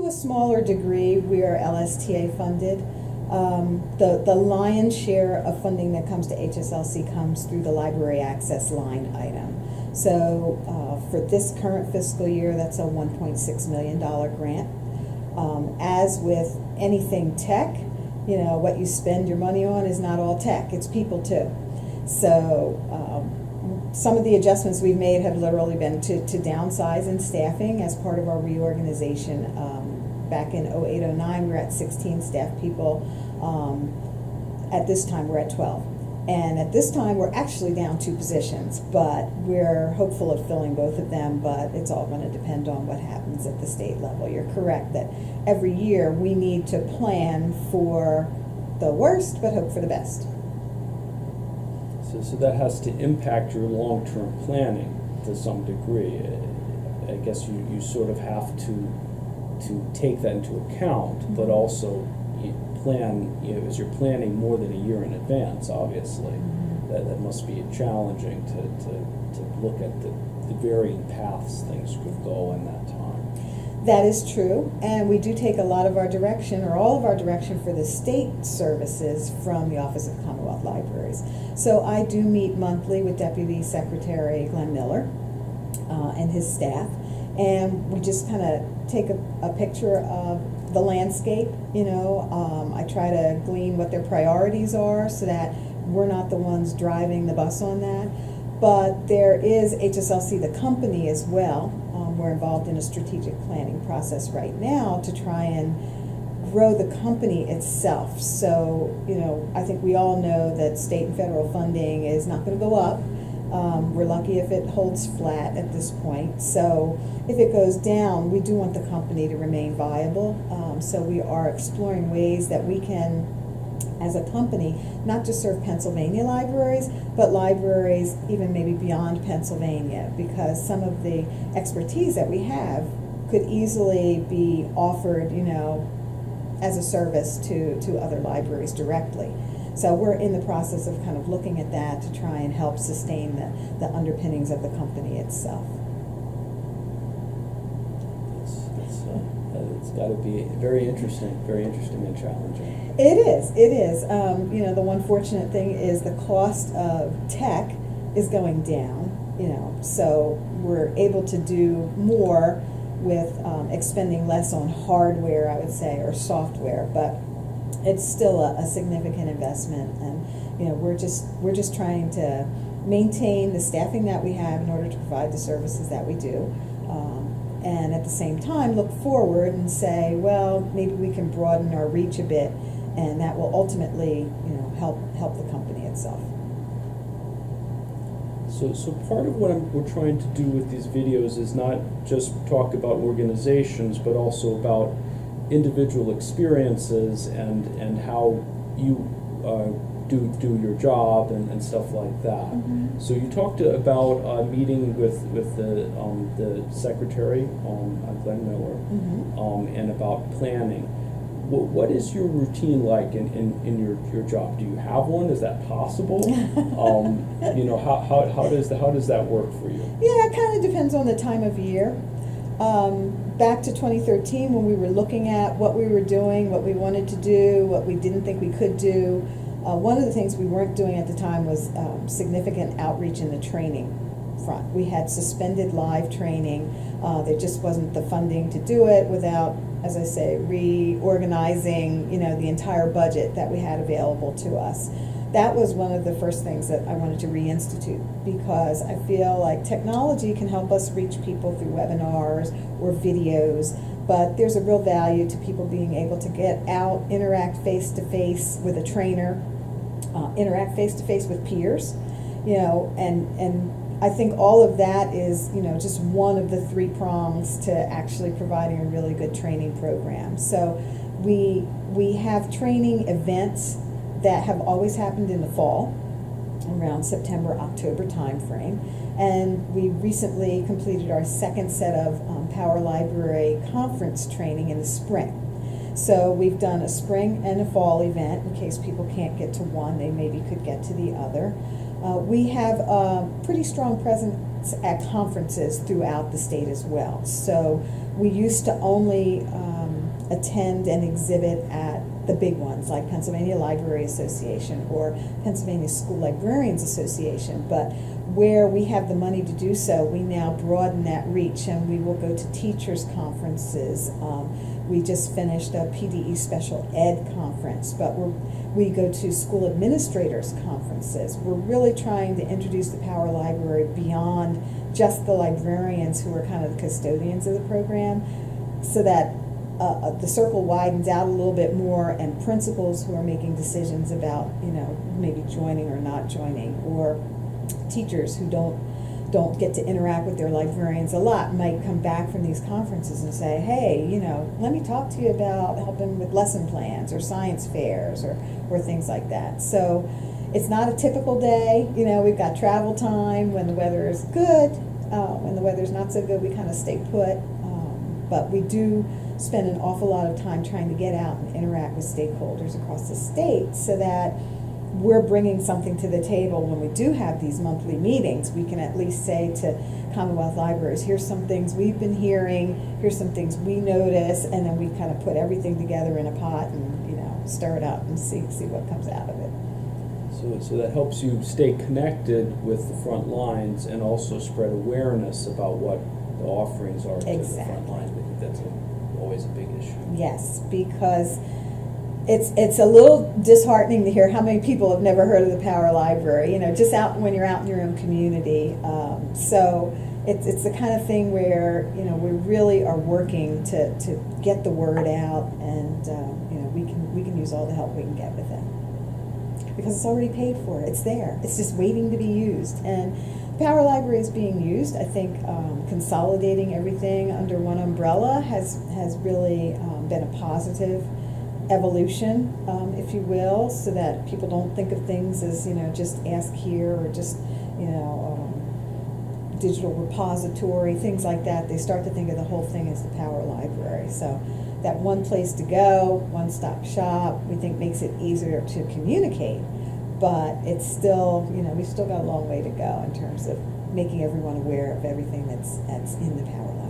To a smaller degree, we are LSTA funded. The lion's share of funding that comes to HSLC comes through the library access line item. So for this current fiscal year, that's a $1.6 million grant. As with anything tech, you know, what you spend your money on is not all tech, it's people too. So some of the adjustments we've made have literally been to downsize in staffing as part of our reorganization. Back in 08-09, we were at 16 staff people. At this time, we're at 12. And at this time, we're actually down 2 positions, but we're hopeful of filling both of them, but it's all going to depend on what happens at the state level. You're correct that every year we need to plan for the worst, but hope for the best. So that has to impact your long-term planning to some degree. I guess you sort of have to take that into account, but also plan, as you're planning more than a year in advance, obviously, that must be challenging to look at the varying paths things could go in that time. That is true, and we do take a lot of our direction, or all of our direction for the state services from the Office of Commonwealth Libraries. So I do meet monthly with Deputy Secretary Glenn Miller and his staff, and we just kind of take a picture of the landscape, I try to glean what their priorities are so that we're not the ones driving the bus on that. But there is HSLC, the company, as well. We're involved in a strategic planning process right now to try and grow the company itself. So, I think we all know that state and federal funding is not going to go up. We're lucky if it holds flat at this point. So if it goes down, we do want the company to remain viable. So we are exploring ways that we can, as a company, not just serve Pennsylvania libraries, but libraries even maybe beyond Pennsylvania, because some of the expertise that we have could easily be offered, as a service to other libraries directly. So we're in the process of kind of looking at that to try and help sustain the underpinnings of the company itself. It's got to be very interesting and challenging. It is. The one fortunate thing is the cost of tech is going down, so we're able to do more with expending less on hardware, I would say, or software, but it's still a significant investment, and we're just trying to maintain the staffing that we have in order to provide the services that we do, and at the same time look forward and say, well, maybe we can broaden our reach a bit, and that will ultimately help the company itself. So part of what we're trying to do with these videos is not just talk about organizations, but also about individual experiences and how you do your job and stuff like that. Mm-hmm. So you talked about meeting with the secretary, Glenn Miller, Mm-hmm. And about planning. What is your routine like in your job? Do you have one? Is that possible? How does that work for you? Yeah, it kind of depends on the time of year. Back to 2013, when we were looking at what we were doing, what we wanted to do, what we didn't think we could do, one of the things we weren't doing at the time was significant outreach in the training front. We had suspended live training. There just wasn't the funding to do it without, as I say, reorganizing, the entire budget that we had available to us. That was one of the first things that I wanted to reinstitute, because I feel like technology can help us reach people through webinars or videos, but there's a real value to people being able to get out, interact face-to-face with a trainer, interact face-to-face with peers, and I think all of that is, just one of the 3 prongs to actually providing a really good training program. So we have training events that have always happened in the fall, around September, October timeframe. And we recently completed our second set of Power Library conference training in the spring. So we've done a spring and a fall event. In case people can't get to one, they maybe could get to the other. We have a pretty strong presence at conferences throughout the state as well. So we used to only attend and exhibit at the big ones, like Pennsylvania Library Association or Pennsylvania School Librarians Association. But where we have the money to do so, we now broaden that reach, and we will go to teachers' conferences. We just finished a PDE Special Ed conference, but we go to school administrators' conferences. We're really trying to introduce the Power Library beyond just the librarians who are kind of the custodians of the program, so that the circle widens out a little bit more, and principals who are making decisions about, maybe joining or not joining, or teachers who don't get to interact with their librarians a lot might come back from these conferences and say, hey, let me talk to you about helping with lesson plans or science fairs or things like that. So it's not a typical day. We've got travel time when the weather is good. When the weather's not so good, we kind of stay put. But we do spend an awful lot of time trying to get out and interact with stakeholders across the state, so that we're bringing something to the table when we do have these monthly meetings. We can at least say to Commonwealth Libraries, here's some things we've been hearing, here's some things we notice, and then we kind of put everything together in a pot and stir it up and see what comes out of it. So that helps you stay connected with the front lines and also spread awareness about what the offerings are to the front lines. I think that's always a big issue. Yes, because it's a little disheartening to hear how many people have never heard of the Power Library, just when you're out in your own community. So it's the kind of thing where, we really are working to get the word out, and, we can use all the help we can get with it. Because it's already paid for. It's there. It's just waiting to be used. And the Power Library is being used. I think consolidating everything under one umbrella has really been a positive evolution, if you will, so that people don't think of things as, just ask here or just, digital repository, things like that. They start to think of the whole thing as the Power Library. So that one place to go, one-stop shop, we think makes it easier to communicate, but it's still, we've still got a long way to go in terms of making everyone aware of everything that's in the Power Library.